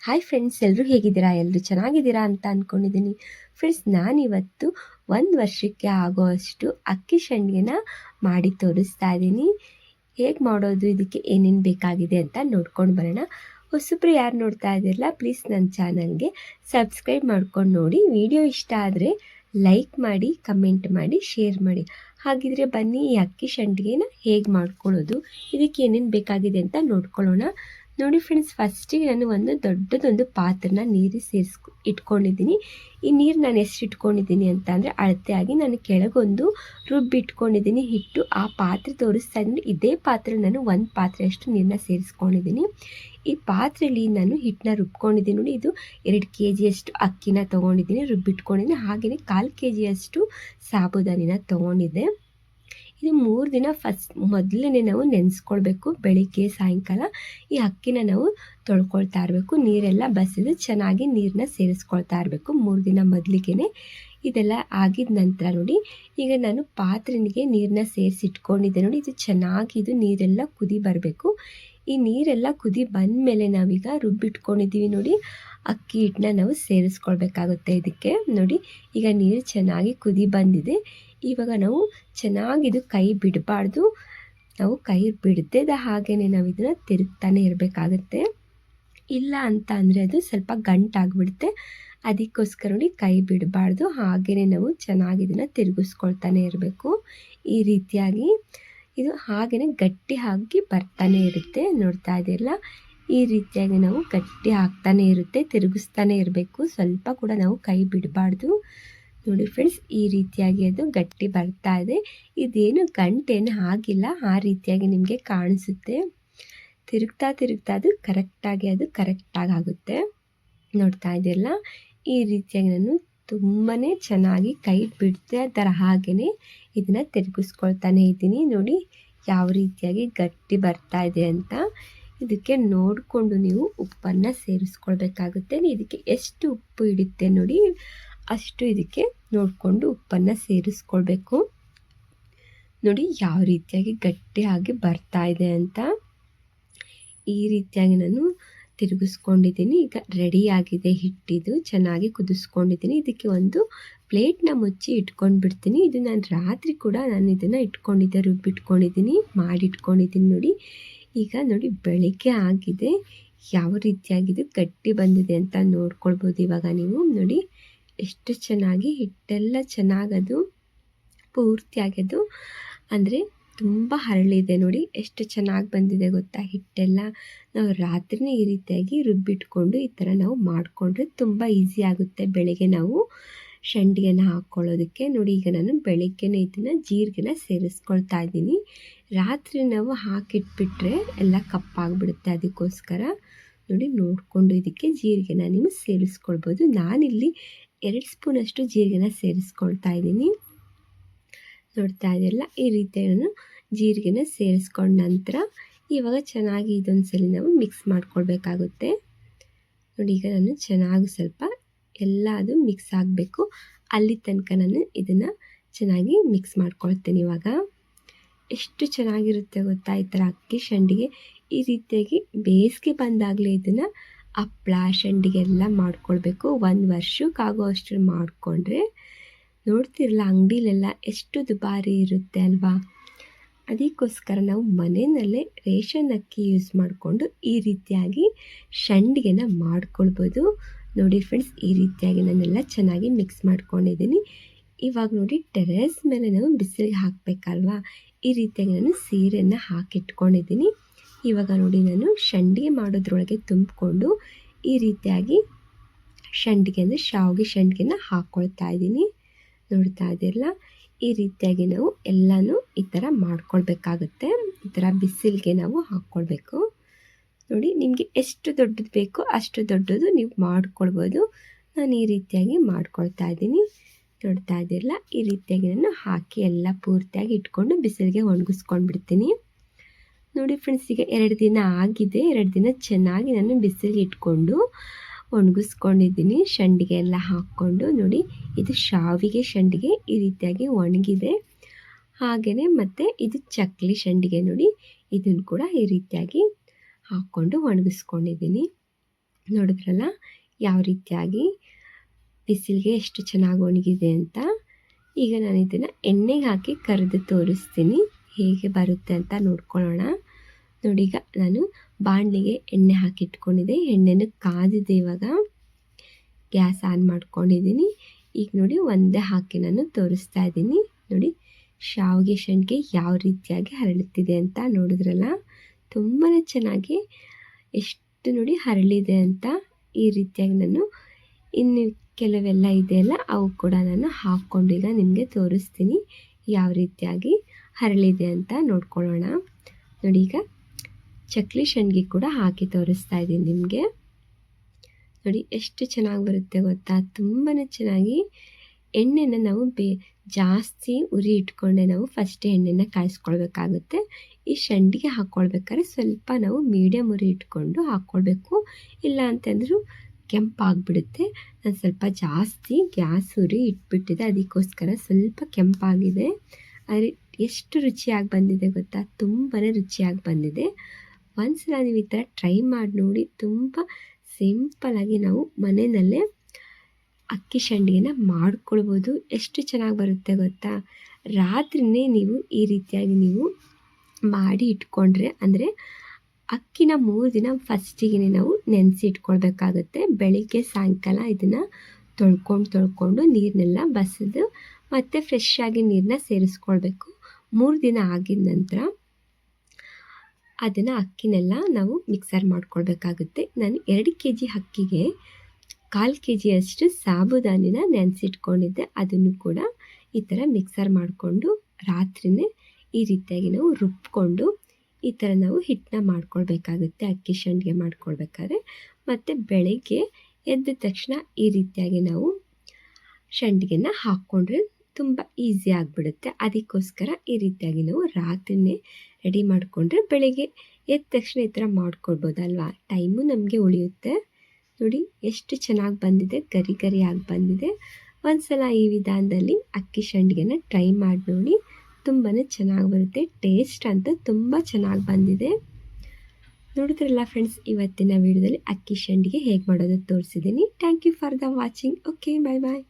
Hi friends, ಎಲ್ಲರೂ ಹೇಗಿದ್ದೀರಾ? ಎಲ್ಲರೂ ಚೆನ್ನಾಗಿದ್ದೀರಾ ಅಂತ ಅಂದ್ಕೊಂಡಿದ್ದೀನಿ. ಫ್ರೆಂಡ್ಸ್, ನಾನಿವತ್ತು 1 ವರ್ಷಕ್ಕೆ ಆಗೋವಷ್ಟು ಅಕ್ಕಿ ಸಂಡಿಗೆನ ಮಾಡಿ ತೋರಿಸ್ತಾ ಇದ್ದೀನಿ. ಹೇಗೆ ಮಾಡೋದು, ಇದಕ್ಕೆ ಏನೇನು ಬೇಕಾಗಿದೆ ಅಂತ ನೋಡ್ಕೊಂಡು ಬರೋಣ. ಹೊಸಬ್ರು ಯಾರು ನೋಡ್ತಾ ಇದ್ದೀರಲ್ಲ, ಪ್ಲೀಸ್ ನನ್ನ ಚಾನಲ್ಗೆ ಸಬ್ಸ್ಕ್ರೈಬ್ ಮಾಡ್ಕೊಂಡು ನೋಡಿ. ವಿಡಿಯೋ ಇಷ್ಟ ಆದರೆ ಲೈಕ್ ಮಾಡಿ, ಕಮೆಂಟ್ ಮಾಡಿ, ಶೇರ್ ಮಾಡಿ. ಹಾಗಿದ್ರೆ ಬನ್ನಿ, ಈ ಅಕ್ಕಿ ಸಂಡಿಗೆನ ಹೇಗೆ ಮಾಡ್ಕೊಳ್ಳೋದು, ಇದಕ್ಕೆ ಏನೇನು ಬೇಕಾಗಿದೆ ಅಂತ ನೋಡ್ಕೊಳ್ಳೋಣ. ನೋಡಿ ಫ್ರೆಂಡ್ಸ್, ಫಸ್ಟಿಗೆ ನಾನು ಒಂದು ದೊಡ್ಡದೊಂದು ಪಾತ್ರನ ನೀರು ಇಟ್ಕೊಂಡಿದ್ದೀನಿ. ಈ ನೀರು ನಾನು ಎಷ್ಟು ಇಟ್ಕೊಂಡಿದ್ದೀನಿ ಅಂತ ಅಂದರೆ ಅಳತೆಯಾಗಿ ನಾನು ಕೆಳಗೊಂದು ರುಬ್ಬಿಟ್ಕೊಂಡಿದ್ದೀನಿ ಹಿಟ್ಟು. ಆ ಪಾತ್ರೆ ತೋರಿಸ್ತಾ ಇದ್ದೀನಿ. ಇದೇ ಪಾತ್ರೆ ನಾನು ಒಂದು ಪಾತ್ರೆಯಷ್ಟು ನೀರನ್ನ ಸೇರಿಸ್ಕೊಂಡಿದ್ದೀನಿ. ಈ ಪಾತ್ರೆಯಲ್ಲಿ ನಾನು ಹಿಟ್ಟನ್ನ ರುಬ್ಕೊಂಡಿದ್ದೀನಿ. ನೋಡಿ, ಇದು 2 kgಯಷ್ಟು ಅಕ್ಕಿನ ತೊಗೊಂಡಿದ್ದೀನಿ, ರುಬ್ಬಿಟ್ಕೊಂಡಿದ್ದೀನಿ. ಹಾಗೆಯೇ 1/4 kgಯಷ್ಟು ಸಾಬುದಾನಿನ ತೊಗೊಂಡಿದ್ದೆ. ಇದು 3 ದಿನ ಮೊದಲೇ ನಾವು ನೆನೆಸ್ಕೊಳ್ಬೇಕು. ಬೆಳಿಗ್ಗೆ ಸಾಯಂಕಾಲ ಈ ಅಕ್ಕಿನ ನಾವು ತೊಳ್ಕೊಳ್ತಾ ಇರಬೇಕು. ನೀರೆಲ್ಲ ಬಸಿದು ಚೆನ್ನಾಗಿ ನೀರನ್ನ ಸೇರಿಸ್ಕೊಳ್ತಾ ಇರಬೇಕು 3 ದಿನ ಮೊದಲಿಗೆ. ಇದೆಲ್ಲ ಆಗಿದ ನಂತರ ನೋಡಿ, ಈಗ ನಾನು ಪಾತ್ರೆಗೆ ನೀರನ್ನ ಸೇರಿಸಿಟ್ಕೊಂಡಿದ್ದೆ. ನೋಡಿ, ಇದು ಚೆನ್ನಾಗಿ ನೀರೆಲ್ಲ ಕುದಿ ಬರಬೇಕು. ಈ ನೀರೆಲ್ಲ ಕುದಿ ಬಂದಮೇಲೆ ನಾವೀಗ ರುಬ್ಬಿಟ್ಕೊಂಡಿದ್ದೀವಿ ನೋಡಿ ಅಕ್ಕಿ ಹಿಟ್ಟನ್ನ ನಾವು ಸೇರಿಸ್ಕೊಳ್ಬೇಕಾಗುತ್ತೆ ಇದಕ್ಕೆ. ನೋಡಿ, ಈಗ ನೀರು ಚೆನ್ನಾಗಿ ಕುದಿ ಬಂದಿದೆ. ಇವಾಗ ನಾವು ಚೆನ್ನಾಗಿದು ಕೈ ಬಿಡಬಾರ್ದು. ನಾವು ಕೈ ಬಿಡದೆ ಹಾಗೆಯೇ ನಾವು ಇದನ್ನು ತಿರುಗ್ತಾನೆ ಇರಬೇಕಾಗತ್ತೆ. ಇಲ್ಲ ಅಂತ ಅಂದರೆ ಅದು ಸ್ವಲ್ಪ ಗಂಟಾಗಿಬಿಡುತ್ತೆ. ಅದಕ್ಕೋಸ್ಕರ ನೋಡಿ, ಕೈ ಬಿಡಬಾರ್ದು. ಹಾಗೆಯೇ ನಾವು ಚೆನ್ನಾಗಿ ಇದನ್ನು ತಿರುಗಿಸ್ಕೊಳ್ತಾನೆ ಇರಬೇಕು. ಈ ರೀತಿಯಾಗಿ ಇದು ಹಾಗೆಯೇ ಗಟ್ಟಿ ಆಗಿ ಬರ್ತಾನೆ ಇರುತ್ತೆ. ನೋಡ್ತಾ ಇದ್ದೀರಲ್ಲ, ಈ ರೀತಿಯಾಗಿ ನಾವು ಗಟ್ಟಿ ಆಗ್ತಾನೆ ಇರುತ್ತೆ, ತಿರುಗಿಸ್ತಾನೆ ಇರಬೇಕು. ಸ್ವಲ್ಪ ಕೂಡ ನಾವು ಕೈ ಬಿಡಬಾರ್ದು. ನೋಡಿ ಫ್ರೆಂಡ್ಸ್, ಈ ರೀತಿಯಾಗಿ ಅದು ಗಟ್ಟಿ ಬರ್ತಾ ಇದೆ. ಇದೇನು ಗಂಟೇನು ಆಗಿಲ್ಲ, ಆ ರೀತಿಯಾಗಿ ನಿಮಗೆ ಕಾಣಿಸುತ್ತೆ. ತಿರುಗ್ತಾ ಅದು ಕರೆಕ್ಟಾಗಿ ಆಗುತ್ತೆ. ನೋಡ್ತಾ ಇದ್ದೀರಲ್ಲ, ಈ ರೀತಿಯಾಗಿ ನಾನು ತುಂಬಾ ಚೆನ್ನಾಗಿ ಕೈ ಬಿಡ್ತಾ ಥರ ಹಾಗೆಯೇ ಇದನ್ನು ತಿರುಗಿಸ್ಕೊಳ್ತಾನೆ ಇದ್ದೀನಿ. ನೋಡಿ ಯಾವ ರೀತಿಯಾಗಿ ಗಟ್ಟಿ ಬರ್ತಾ ಇದೆ ಅಂತ. ಇದಕ್ಕೆ ನೋಡಿಕೊಂಡು ನೀವು ಉಪ್ಪನ್ನು ಸೇರಿಸ್ಕೊಳ್ಬೇಕಾಗುತ್ತೆ. ಇದಕ್ಕೆ ಎಷ್ಟು ಉಪ್ಪು ಹಿಡಿಯುತ್ತೆ ನೋಡಿ, ಅಷ್ಟು ಇದಕ್ಕೆ ನೋಡಿಕೊಂಡು ಉಪ್ಪನ್ನು ಸೇರಿಸ್ಕೊಳ್ಬೇಕು. ನೋಡಿ ಯಾವ ರೀತಿಯಾಗಿ ಗಟ್ಟಿಯಾಗಿ ಬರ್ತಾ ಇದೆ ಅಂತ. ಈ ರೀತಿಯಾಗಿ ನಾನು ತಿರುಗಿಸ್ಕೊಂಡಿದ್ದೀನಿ. ಈಗ ರೆಡಿಯಾಗಿದೆ ಹಿಟ್ಟಿದು, ಚೆನ್ನಾಗಿ ಕುದಿಸ್ಕೊಂಡಿದ್ದೀನಿ. ಇದಕ್ಕೆ ಒಂದು ಪ್ಲೇಟ್ನ ಮುಚ್ಚಿ ಇಟ್ಕೊಂಡು ಬಿಡ್ತೀನಿ. ಇದು ನಾನು ರಾತ್ರಿ ಕೂಡ ನಾನು ಇದನ್ನು ರುಬ್ಬಿಟ್ಕೊಂಡಿದ್ದೀನಿ, ಮಾಡಿಟ್ಕೊಂಡಿದ್ದೀನಿ. ನೋಡಿ, ಈಗ ನೋಡಿ ಬೆಳಗ್ಗೆ ಆಗಿದೆ. ಯಾವ ರೀತಿಯಾಗಿದು ಗಟ್ಟಿ ಬಂದಿದೆ ಅಂತ ನೋಡ್ಕೊಳ್ಬೋದು ಇವಾಗ ನೀವು. ನೋಡಿ ಎಷ್ಟು ಚೆನ್ನಾಗಿ ಹಿಟ್ಟೆಲ್ಲ ಚೆನ್ನಾಗದು ಪೂರ್ತಿಯಾಗದು ಅಂದರೆ ತುಂಬ ಹರಳಿದೆ. ನೋಡಿ ಎಷ್ಟು ಚೆನ್ನಾಗಿ ಬಂದಿದೆ ಗೊತ್ತಾ ಹಿಟ್ಟೆಲ್ಲ. ನಾವು ರಾತ್ರಿನೇ ಈ ರೀತಿಯಾಗಿ ರುಬ್ಬಿಟ್ಕೊಂಡು ಈ ಥರ ನಾವು ಮಾಡಿಕೊಂಡ್ರೆ ತುಂಬ ಈಸಿ ಆಗುತ್ತೆ ಬೆಳಗ್ಗೆ ನಾವು ಸಂಡಿಗೆನ ಹಾಕ್ಕೊಳ್ಳೋದಕ್ಕೆ. ನೋಡಿ, ಈಗ ನಾನು ಬೆಳಗ್ಗೆನೇ ಇದನ್ನು ಜೀರಿಗೆನ ಸೇರಿಸ್ಕೊಳ್ತಾ ಇದ್ದೀನಿ. ರಾತ್ರಿ ನಾವು ಹಾಕಿಟ್ಬಿಟ್ರೆ ಎಲ್ಲ ಕಪ್ಪಾಗಿಬಿಡುತ್ತೆ. ಅದಕ್ಕೋಸ್ಕರ ನೋಡಿ ನೋಡಿಕೊಂಡು ಇದಕ್ಕೆ ಜೀರಿಗೆನ ನೀವು ಸೇರಿಸ್ಕೊಳ್ಬೋದು. ನಾನಿಲ್ಲಿ 2 ಸ್ಪೂನಷ್ಟು ಜೀರಿಗೆನ ಸೇರಿಸ್ಕೊಳ್ತಾ ಇದ್ದೀನಿ. ನೋಡ್ತಾ ಇದೆಯಲ್ಲ, ಈ ರೀತಿ ನಾನು ಜೀರಿಗೆನ ಸೇರಿಸ್ಕೊಂಡ ನಂತರ ಇವಾಗ ಚೆನ್ನಾಗಿ ಇದೊಂದು ಸಲ ನಾವು ಮಿಕ್ಸ್ ಮಾಡ್ಕೊಳ್ಬೇಕಾಗುತ್ತೆ. ನೋಡಿ, ಈಗ ನಾನು ಚೆನ್ನಾಗಿ ಸ್ವಲ್ಪ ಎಲ್ಲ ಅದು ಮಿಕ್ಸ್ ಆಗಬೇಕು. ಅಲ್ಲಿ ತನಕ ನಾನು ಇದನ್ನು ಚೆನ್ನಾಗಿ ಮಿಕ್ಸ್ ಮಾಡ್ಕೊಳ್ತೇನೆ. ಇವಾಗ ಎಷ್ಟು ಚೆನ್ನಾಗಿರುತ್ತೆ ಗೊತ್ತಾ ಈ ಥರ ಅಕ್ಕಿ ಸಂಡಿಗೆ. ಈ ರೀತಿಯಾಗಿ ಬೇಸಿಗೆ ಬಂದಾಗಲೇ ಇದನ್ನು ಹಪ್ಳ ಸಂಡಿಗೆ ಎಲ್ಲ ಮಾಡ್ಕೊಳ್ಬೇಕು. 1 ವರ್ಷಕ್ಕಾಗೋ ಅಷ್ಟು ಮಾಡಿಕೊಂಡ್ರೆ ನೋಡ್ತಿರಲ್ಲ ಅಂಗಡಿಲೆಲ್ಲ ಎಷ್ಟು ದುಬಾರಿ ಇರುತ್ತೆ ಅಲ್ವಾ. ಅದಕ್ಕೋಸ್ಕರ ನಾವು ಮನೆಯಲ್ಲೇ ರೇಷನ್ ಅಕ್ಕಿ ಯೂಸ್ ಮಾಡಿಕೊಂಡು ಈ ರೀತಿಯಾಗಿ ಸಂಡಿಗೆನ ಮಾಡ್ಕೊಳ್ಬೋದು. ನೋಡಿ ಫ್ರೆಂಡ್ಸ್, ಈ ರೀತಿಯಾಗಿ ನಾನೆಲ್ಲ ಚೆನ್ನಾಗಿ ಮಿಕ್ಸ್ ಮಾಡ್ಕೊಂಡಿದ್ದೀನಿ. ಇವಾಗ ನೋಡಿ, ಟೆರೆಸ್ ಮೇಲೆ ನಾವು ಬಿಸಿಲಿಗೆ ಹಾಕಬೇಕಲ್ವಾ, ಈ ರೀತಿಯಾಗಿ ನಾನು ಸೀರೆಯನ್ನು ಹಾಕಿಟ್ಕೊಂಡಿದ್ದೀನಿ. ಇವಾಗ ನೋಡಿ, ನಾನು ಸಂಡಿಗೆ ಮಾಡೋದ್ರೊಳಗೆ ತುಂಬಿಕೊಂಡು ಈ ರೀತಿಯಾಗಿ ಸಂಡಿಗೆ ಅಂದರೆ ಶಾವಿಗೆ ಸಂಡಿಗೆನ ಹಾಕ್ಕೊಳ್ತಾ ಇದ್ದೀನಿ. ನೋಡ್ತಾ ಇದ್ದೀರಲ್ಲ, ಈ ರೀತಿಯಾಗಿ ನಾವು ಎಲ್ಲನೂ ಈ ಥರ ಮಾಡ್ಕೊಳ್ಬೇಕಾಗುತ್ತೆ. ಈ ಥರ ಬಿಸಿಲಿಗೆ ನಾವು ಹಾಕ್ಕೊಳ್ಬೇಕು. ನೋಡಿ, ನಿಮಗೆ ಎಷ್ಟು ದೊಡ್ಡದು ಬೇಕೋ ಅಷ್ಟು ದೊಡ್ಡದು ನೀವು ಮಾಡ್ಕೊಳ್ಬೋದು. ನಾನು ಈ ರೀತಿಯಾಗಿ ಮಾಡ್ಕೊಳ್ತಾ ಇದ್ದೀನಿ. ನೋಡ್ತಾ ಇದ್ದೀರಲ್ಲ, ಈ ರೀತಿಯಾಗಿ ನಾನು ಹಾಕಿ ಎಲ್ಲ ಪೂರ್ತಿಯಾಗಿ ಇಟ್ಕೊಂಡು ಬಿಸಿಲಿಗೆ ಒಣಗಿಸ್ಕೊಂಡು ಬಿಡ್ತೀನಿ. ನೋಡಿ ಫ್ರೆಂಡ್ಸ್, ಈಗ 2 ದಿನ ಆಗಿದೆ. 2 ದಿನ ಚೆನ್ನಾಗಿ ನಾನು ಬಿಸಿಲಿಗೆ ಇಟ್ಕೊಂಡು ಒಣಗಿಸ್ಕೊಂಡಿದ್ದೀನಿ ಸಂಡಿಗೆ ಎಲ್ಲ ಹಾಕ್ಕೊಂಡು. ನೋಡಿ, ಇದು ಶಾವಿಗೆ ಸಂಡಿಗೆ ಈ ರೀತಿಯಾಗಿ ಒಣಗಿದೆ. ಹಾಗೆಯೇ ಮತ್ತು ಇದು ಚಕ್ಲಿ ಸಂಡಿಗೆ. ನೋಡಿ, ಇದನ್ನು ಕೂಡ ಈ ರೀತಿಯಾಗಿ ಹಾಕ್ಕೊಂಡು ಒಣಗಿಸ್ಕೊಂಡಿದ್ದೀನಿ. ನೋಡಿದ್ರಲ್ಲ ಯಾವ ರೀತಿಯಾಗಿ ಬಿಸಿಲಿಗೆ ಎಷ್ಟು ಚೆನ್ನಾಗಿ ಒಣಗಿದೆ ಅಂತ. ಈಗ ನಾನು ಇದನ್ನು ಎಣ್ಣೆಗೆ ಹಾಕಿ ಕರೆದು ತೋರಿಸ್ತೀನಿ, ಹೇಗೆ ಬರುತ್ತೆ ಅಂತ ನೋಡ್ಕೊಳ್ಳೋಣ. ನೋಡಿ, ಈಗ ನಾನು ಬಾಣಲಿಗೆ ಎಣ್ಣೆ ಹಾಕಿಟ್ಕೊಂಡಿದ್ದೆ, ಎಣ್ಣೆನ ಕಾದಿದೆ. ಇವಾಗ ಗ್ಯಾಸ್ ಆನ್ ಮಾಡ್ಕೊಂಡಿದ್ದೀನಿ. ಈಗ ನೋಡಿ ಒಂದೇ ಹಾಕಿ ನಾನು ತೋರಿಸ್ತಾ ಇದ್ದೀನಿ. ನೋಡಿ ಶಾವಿಗೆ ಸಂಡಿಗೆ ಯಾವ ರೀತಿಯಾಗಿ ಹರಳುತ್ತಿದೆ ಅಂತ ನೋಡಿದ್ರಲ್ಲ, ತುಂಬಾ ಚೆನ್ನಾಗಿ ಎಷ್ಟು ನೋಡಿ ಹರಳಿದೆ ಅಂತ. ಈ ರೀತಿಯಾಗಿ ನಾನು ಇನ್ನು ಕೆಲವೆಲ್ಲ ಇದೆಯಲ್ಲ ಅವು ಕೂಡ ನಾನು ಹಾಕ್ಕೊಂಡು ಈಗ ನಿಮಗೆ ತೋರಿಸ್ತೀನಿ ಯಾವ ರೀತಿಯಾಗಿ ಹರಳಿದೆ ಅಂತ ನೋಡ್ಕೊಳ್ಳೋಣ. ನೋಡಿ, ಈಗ ಚಕ್ಲಿ ಸಂಡಿಗೆ ಕೂಡ ಹಾಕಿ ತೋರಿಸ್ತಾ ಇದ್ದೀನಿ ನಿಮಗೆ. ನೋಡಿ ಎಷ್ಟು ಚೆನ್ನಾಗಿ ಬರುತ್ತೆ ಗೊತ್ತಾ, ತುಂಬಾ ಚೆನ್ನಾಗಿ. ಎಣ್ಣೆನ ನಾವು ಜಾಸ್ತಿ ಉರಿ ಇಟ್ಕೊಂಡೆ ನಾವು ಫಸ್ಟೇ ಎಣ್ಣೆನ ಕಾಯಿಸ್ಕೊಳ್ಬೇಕಾಗುತ್ತೆ. ಈ ಸಂಡಿಗೆ ಹಾಕ್ಕೊಳ್ಬೇಕಾದ್ರೆ ಸ್ವಲ್ಪ ನಾವು ಮೀಡಿಯಮ್ ಉರಿ ಇಟ್ಕೊಂಡು ಹಾಕ್ಕೊಳ್ಬೇಕು, ಇಲ್ಲ ಅಂತಂದರೂ ಕೆಂಪಾಗಿಬಿಡುತ್ತೆ. ನಾನು ಸ್ವಲ್ಪ ಜಾಸ್ತಿ ಗ್ಯಾಸ್ ಉರಿ ಇಟ್ಬಿಟ್ಟಿದೆ, ಅದಕ್ಕೋಸ್ಕರ ಸ್ವಲ್ಪ ಕೆಂಪಾಗಿದೆ. ಆದರೆ ಎಷ್ಟು ರುಚಿಯಾಗಿ ಬಂದಿದೆ ಗೊತ್ತಾ, ತುಂಬಾ ರುಚಿಯಾಗಿ ಬಂದಿದೆ. ಒಂದ್ಸಲ ನೀವು ಈ ಥರ ಟ್ರೈ ಮಾಡಿ ನೋಡಿ. ತುಂಬ ಸಿಂಪಲಾಗಿ ನಾವು ಮನೆಯಲ್ಲೇ ಅಕ್ಕಿ ಸಂಡಿಗೆನ ಮಾಡ್ಕೊಳ್ಬೋದು. ಎಷ್ಟು ಚೆನ್ನಾಗಿ ಬರುತ್ತೆ ಗೊತ್ತಾ. ರಾತ್ರಿಯೇ ನೀವು ಈ ರೀತಿಯಾಗಿ ನೀವು ಮಾಡಿ ಇಟ್ಕೊಂಡ್ರೆ, ಅಂದರೆ ಅಕ್ಕಿನ 3 ದಿನ ಫಸ್ಟಿಗೆ ನಾವು ನೆನೆಸಿ ಇಟ್ಕೊಳ್ಬೇಕಾಗುತ್ತೆ. ಬೆಳಿಗ್ಗೆ ಸಾಯಂಕಾಲ ಇದನ್ನು ತೊಳ್ಕೊಂಡು ನೀರನ್ನೆಲ್ಲ ಬಸಿದು ಮತ್ತು ಫ್ರೆಶ್ ಆಗಿ ನೀರನ್ನ ಸೇರಿಸ್ಕೊಳ್ಬೇಕು. 3 ದಿನ ಆಗಿದ ನಂತರ ಅದನ್ನು ಅಕ್ಕಿನೆಲ್ಲ ನಾವು ಮಿಕ್ಸರ್ ಮಾಡ್ಕೊಳ್ಬೇಕಾಗುತ್ತೆ. ನಾನು 2 kg ಅಕ್ಕಿಗೆ 1/4 kg ಸಾಬುದಾನಿನ ನೆನೆಸಿಟ್ಕೊಂಡಿದ್ದೆ. ಅದನ್ನು ಕೂಡ ಈ ಥರ ಮಿಕ್ಸರ್ ಮಾಡಿಕೊಂಡು ರಾತ್ರಿಯೇ ಈ ರೀತಿಯಾಗಿ ನಾವು ರುಬ್ಕೊಂಡು ಈ ಥರ ನಾವು ಹಿಟ್ಟನ್ನ ಮಾಡ್ಕೊಳ್ಬೇಕಾಗುತ್ತೆ ಅಕ್ಕಿ ಸಂಡಿಗೆ ಮಾಡ್ಕೊಳ್ಬೇಕಾದ್ರೆ. ಮತ್ತು ಬೆಳಗ್ಗೆ ಎದ್ದ ತಕ್ಷಣ ಈ ರೀತಿಯಾಗಿ ನಾವು ಸಂಡಿಗೆನ ಹಾಕ್ಕೊಂಡ್ರೆ ತುಂಬ ಈಸಿ ಆಗಿಬಿಡುತ್ತೆ. ಅದಕ್ಕೋಸ್ಕರ ಈ ರೀತಿಯಾಗಿ ನಾವು ರಾತ್ರಿಯೇ ರೆಡಿ ಮಾಡಿಕೊಂಡ್ರೆ ಬೆಳಗ್ಗೆ ಎದ್ದ ತಕ್ಷಣ ಈ ಥರ ಮಾಡ್ಕೊಳ್ಬೋದಲ್ವಾ, ಟೈಮು ನಮಗೆ ಉಳಿಯುತ್ತೆ. ನೋಡಿ ಎಷ್ಟು ಚೆನ್ನಾಗಿ ಬಂದಿದೆ, ಗರಿ ಗರಿಯಾಗಿ ಬಂದಿದೆ. ಒಂದ್ಸಲ ಈ ವಿಧಾನದಲ್ಲಿ ಅಕ್ಕಿ ಸಂಡಿಗೆನ ಟ್ರೈ ಮಾಡಿ ನೋಡಿ, ತುಂಬಾ ಚೆನ್ನಾಗಿ ಬರುತ್ತೆ. ಟೇಸ್ಟ್ ಅಂತೂ ತುಂಬ ಚೆನ್ನಾಗಿ ಬಂದಿದೆ. ನೋಡಿದ್ರಲ್ಲ ಫ್ರೆಂಡ್ಸ್, ಇವತ್ತಿನ ವಿಡಿಯೋದಲ್ಲಿ ಅಕ್ಕಿ ಸಂಡಿಗೆ ಹೇಗೆ ಮಾಡೋದು ತೋರಿಸಿದ್ದೀನಿ. Thank you for the watching. Okay, bye bye.